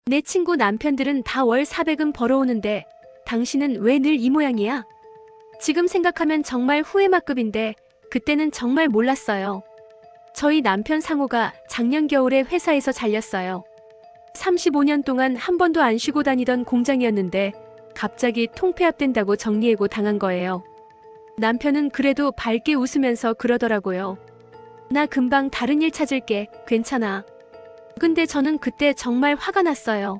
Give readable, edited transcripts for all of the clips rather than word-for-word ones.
내 친구 남편들은 다 월 400은 벌어오는데 당신은 왜 늘 이 모양이야? 지금 생각하면 정말 후회막급인데 그때는 정말 몰랐어요. 저희 남편 상호가 작년 겨울에 회사에서 잘렸어요. 35년 동안 한 번도 안 쉬고 다니던 공장이었는데 갑자기 통폐합된다고 정리해고 당한 거예요. 남편은 그래도 밝게 웃으면서 그러더라고요. 나 금방 다른 일 찾을게. 괜찮아. 근데 저는 그때 정말 화가 났어요.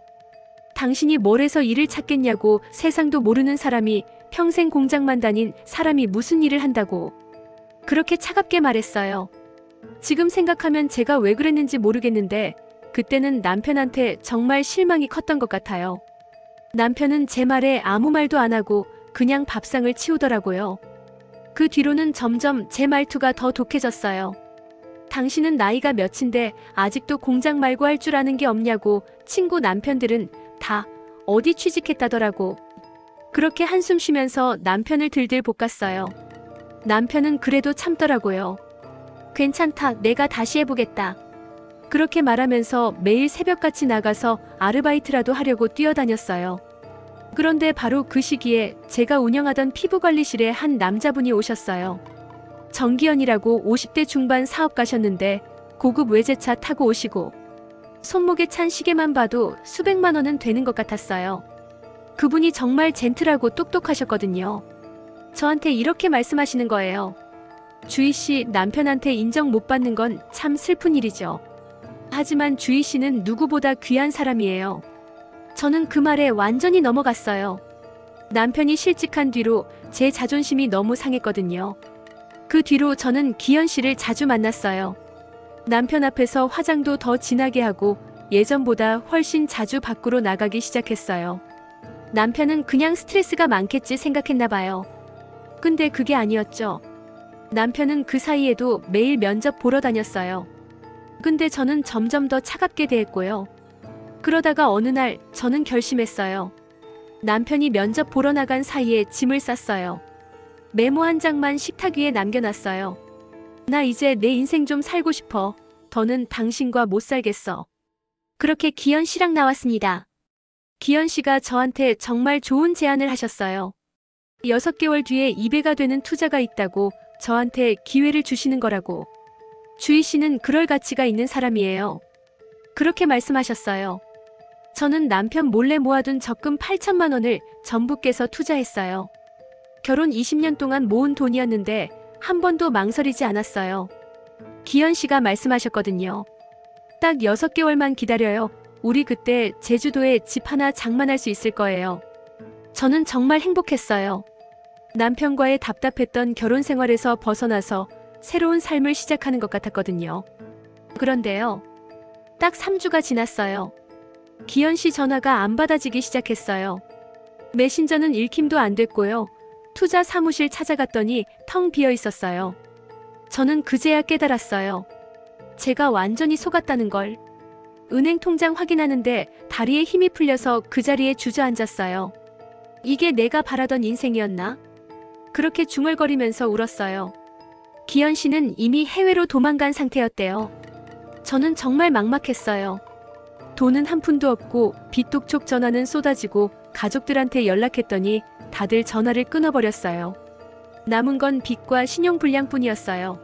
당신이 뭘 해서 일을 찾겠냐고. 세상도 모르는 사람이 평생 공장만 다닌 사람이 무슨 일을 한다고. 그렇게 차갑게 말했어요. 지금 생각하면 제가 왜 그랬는지 모르겠는데 그때는 남편한테 정말 실망이 컸던 것 같아요. 남편은 제 말에 아무 말도 안 하고 그냥 밥상을 치우더라고요. 그 뒤로는 점점 제 말투가 더 독해졌어요. 당신은 나이가 몇인데 아직도 공장 말고 할 줄 아는 게 없냐고. 친구 남편들은 다 어디 취직했다더라고. 그렇게 한숨 쉬면서 남편을 들들 볶았어요. 남편은 그래도 참더라고요. 괜찮다. 내가 다시 해보겠다. 그렇게 말하면서 매일 새벽같이 나가서 아르바이트라도 하려고 뛰어다녔어요. 그런데 바로 그 시기에 제가 운영하던 피부관리실에 한 남자분이 오셨어요. 정기현이라고 50대 중반 사업가셨는데 고급 외제차 타고 오시고 손목에 찬 시계만 봐도 수백만 원은 되는 것 같았어요. 그분이 정말 젠틀하고 똑똑하셨거든요. 저한테 이렇게 말씀하시는 거예요. 주희씨, 남편한테 인정 못 받는 건 참 슬픈 일이죠. 하지만 주희씨는 누구보다 귀한 사람이에요. 저는 그 말에 완전히 넘어갔어요. 남편이 실직한 뒤로 제 자존심이 너무 상했거든요. 그 뒤로 저는 기현씨를 자주 만났어요. 남편 앞에서 화장도 더 진하게 하고 예전보다 훨씬 자주 밖으로 나가기 시작했어요. 남편은 그냥 스트레스가 많겠지 생각했나 봐요. 근데 그게 아니었죠. 남편은 그 사이에도 매일 면접 보러 다녔어요. 근데 저는 점점 더 차갑게 대했고요. 그러다가 어느 날 저는 결심했어요. 남편이 면접 보러 나간 사이에 짐을 쌌어요. 메모 한 장만 식탁 위에 남겨놨어요. 나 이제 내 인생 좀 살고 싶어. 더는 당신과 못 살겠어. 그렇게 기현 씨랑 나왔습니다. 기현 씨가 저한테 정말 좋은 제안을 하셨어요. 6개월 뒤에 2배가 되는 투자가 있다고 저한테 기회를 주시는 거라고. 주희 씨는 그럴 가치가 있는 사람이에요. 그렇게 말씀하셨어요. 저는 남편 몰래 모아둔 적금 8천만 원을 전부 깨서 투자했어요. 결혼 20년 동안 모은 돈이었는데 한 번도 망설이지 않았어요. 기현 씨가 말씀하셨거든요. 딱 6개월만 기다려요. 우리 그때 제주도에 집 하나 장만할 수 있을 거예요. 저는 정말 행복했어요. 남편과의 답답했던 결혼 생활에서 벗어나서 새로운 삶을 시작하는 것 같았거든요. 그런데요. 딱 3주가 지났어요. 기현 씨 전화가 안 받아지기 시작했어요. 메신저는 읽힘도 안 됐고요. 투자 사무실 찾아갔더니 텅 비어 있었어요. 저는 그제야 깨달았어요. 제가 완전히 속았다는 걸. 은행 통장 확인하는데 다리에 힘이 풀려서 그 자리에 주저앉았어요. 이게 내가 바라던 인생이었나? 그렇게 중얼거리면서 울었어요. 기현 씨는 이미 해외로 도망간 상태였대요. 저는 정말 막막했어요. 돈은 한 푼도 없고 빚독촉 전화는 쏟아지고 가족들한테 연락했더니 다들 전화를 끊어버렸어요. 남은 건 빚과 신용불량뿐이었어요.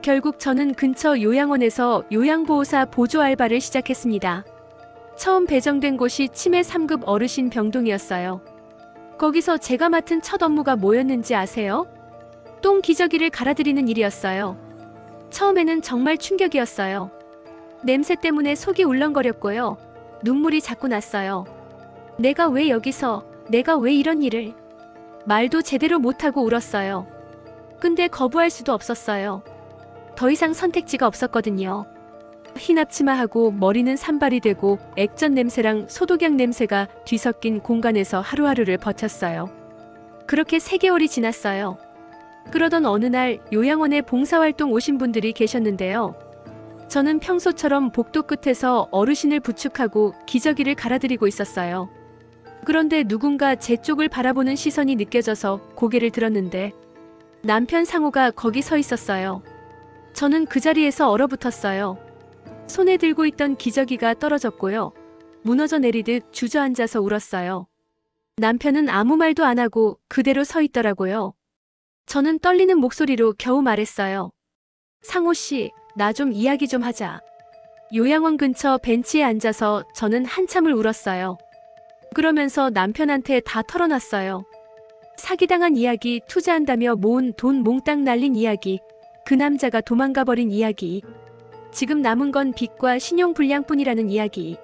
결국 저는 근처 요양원에서 요양보호사 보조 알바를 시작했습니다. 처음 배정된 곳이 치매 3급 어르신 병동이었어요. 거기서 제가 맡은 첫 업무가 뭐였는지 아세요? 똥 기저귀를 갈아드리는 일이었어요. 처음에는 정말 충격이었어요. 냄새 때문에 속이 울렁거렸고요. 눈물이 자꾸 났어요. 내가 왜 여기서, 내가 왜 이런 일을. 말도 제대로 못하고 울었어요. 근데 거부할 수도 없었어요. 더 이상 선택지가 없었거든요. 흰 앞치마하고 머리는 산발이 되고 액젓 냄새랑 소독약 냄새가 뒤섞인 공간에서 하루하루를 버텼어요. 그렇게 3개월이 지났어요. 그러던 어느 날 요양원에 봉사활동 오신 분들이 계셨는데요. 저는 평소처럼 복도 끝에서 어르신을 부축하고 기저귀를 갈아드리고 있었어요. 그런데 누군가 제 쪽을 바라보는 시선이 느껴져서 고개를 들었는데 남편 상호가 거기 서 있었어요. 저는 그 자리에서 얼어붙었어요. 손에 들고 있던 기저귀가 떨어졌고요. 무너져 내리듯 주저앉아서 울었어요. 남편은 아무 말도 안 하고 그대로 서 있더라고요. 저는 떨리는 목소리로 겨우 말했어요. 상호 씨, 나 좀 이야기 좀 하자. 요양원 근처 벤치에 앉아서 저는 한참을 울었어요. 그러면서 남편한테 다 털어놨어요. 사기당한 이야기, 투자한다며 모은 돈 몽땅 날린 이야기, 그 남자가 도망가 버린 이야기, 지금 남은 건 빚과 신용불량뿐이라는 이야기.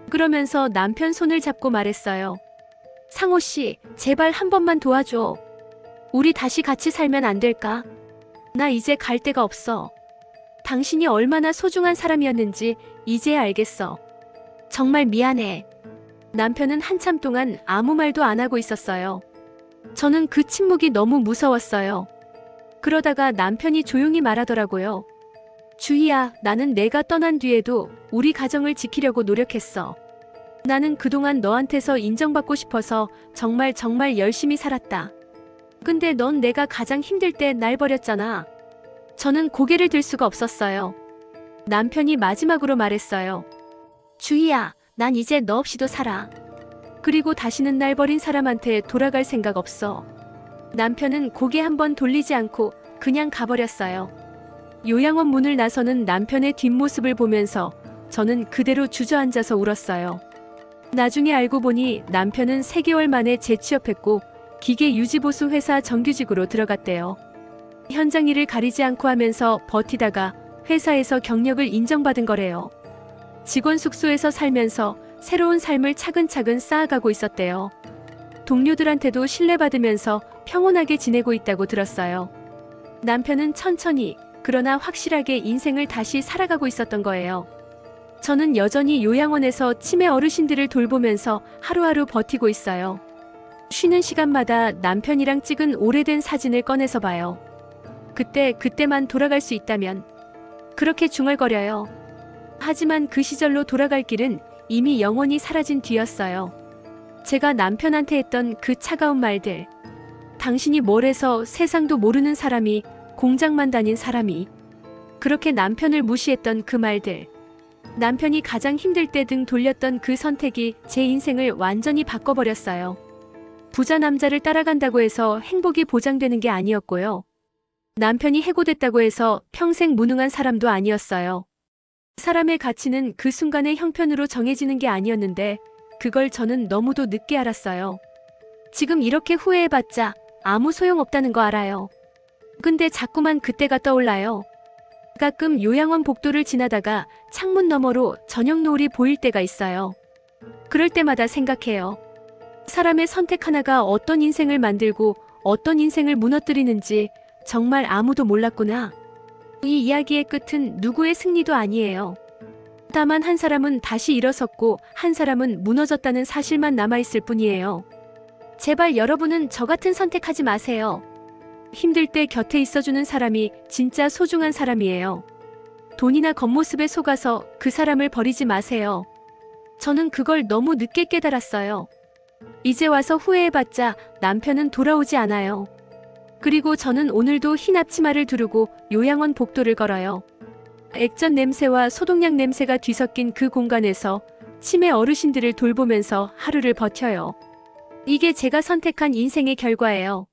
그러면서 남편 손을 잡고 말했어요. 상호 씨, 제발 한 번만 도와줘. 우리 다시 같이 살면 안 될까? 나 이제 갈 데가 없어. 당신이 얼마나 소중한 사람이었는지 이제야 알겠어. 정말 미안해. 남편은 한참 동안 아무 말도 안 하고 있었어요. 저는 그 침묵이 너무 무서웠어요. 그러다가 남편이 조용히 말하더라고요. 주희야, 나는 내가 떠난 뒤에도 우리 가정을 지키려고 노력했어. 나는 그동안 너한테서 인정받고 싶어서 정말 열심히 살았다. 근데 넌 내가 가장 힘들 때 날 버렸잖아. 저는 고개를 들 수가 없었어요. 남편이 마지막으로 말했어요. 주희야, 난 이제 너 없이도 살아. 그리고 다시는 날 버린 사람한테 돌아갈 생각 없어. 남편은 고개 한번 돌리지 않고 그냥 가버렸어요. 요양원 문을 나서는 남편의 뒷모습을 보면서 저는 그대로 주저앉아서 울었어요. 나중에 알고 보니 남편은 3개월 만에 재취업했고 기계 유지보수 회사 정규직으로 들어갔대요. 현장 일을 가리지 않고 하면서 버티다가 회사에서 경력을 인정받은 거래요. 직원 숙소에서 살면서 새로운 삶을 차근차근 쌓아가고 있었대요. 동료들한테도 신뢰받으면서 평온하게 지내고 있다고 들었어요. 남편은 천천히 그러나 확실하게 인생을 다시 살아가고 있었던 거예요. 저는 여전히 요양원에서 치매 어르신들을 돌보면서 하루하루 버티고 있어요. 쉬는 시간마다 남편이랑 찍은 오래된 사진을 꺼내서 봐요. 그때만 돌아갈 수 있다면 그렇게 중얼거려요. 하지만 그 시절로 돌아갈 길은 이미 영원히 사라진 뒤였어요. 제가 남편한테 했던 그 차가운 말들, 당신이 뭘 해서 세상도 모르는 사람이, 공장만 다닌 사람이, 그렇게 남편을 무시했던 그 말들, 남편이 가장 힘들 때 등 돌렸던 그 선택이 제 인생을 완전히 바꿔버렸어요. 부자 남자를 따라간다고 해서 행복이 보장되는 게 아니었고요. 남편이 해고됐다고 해서 평생 무능한 사람도 아니었어요. 사람의 가치는 그 순간의 형편으로 정해지는 게 아니었는데 그걸 저는 너무도 늦게 알았어요. 지금 이렇게 후회해봤자 아무 소용없다는 거 알아요. 근데 자꾸만 그때가 떠올라요. 가끔 요양원 복도를 지나다가 창문 너머로 저녁 노을이 보일 때가 있어요. 그럴 때마다 생각해요. 사람의 선택 하나가 어떤 인생을 만들고 어떤 인생을 무너뜨리는지 정말 아무도 몰랐구나. 이 이야기의 끝은 누구의 승리도 아니에요. 다만 한 사람은 다시 일어섰고 한 사람은 무너졌다는 사실만 남아있을 뿐이에요. 제발 여러분은 저 같은 선택하지 마세요. 힘들 때 곁에 있어주는 사람이 진짜 소중한 사람이에요. 돈이나 겉모습에 속아서 그 사람을 버리지 마세요. 저는 그걸 너무 늦게 깨달았어요. 이제 와서 후회해봤자 남편은 돌아오지 않아요. 그리고 저는 오늘도 흰 앞치마를 두르고 요양원 복도를 걸어요. 액젓 냄새와 소독약 냄새가 뒤섞인 그 공간에서 치매 어르신들을 돌보면서 하루를 버텨요. 이게 제가 선택한 인생의 결과예요.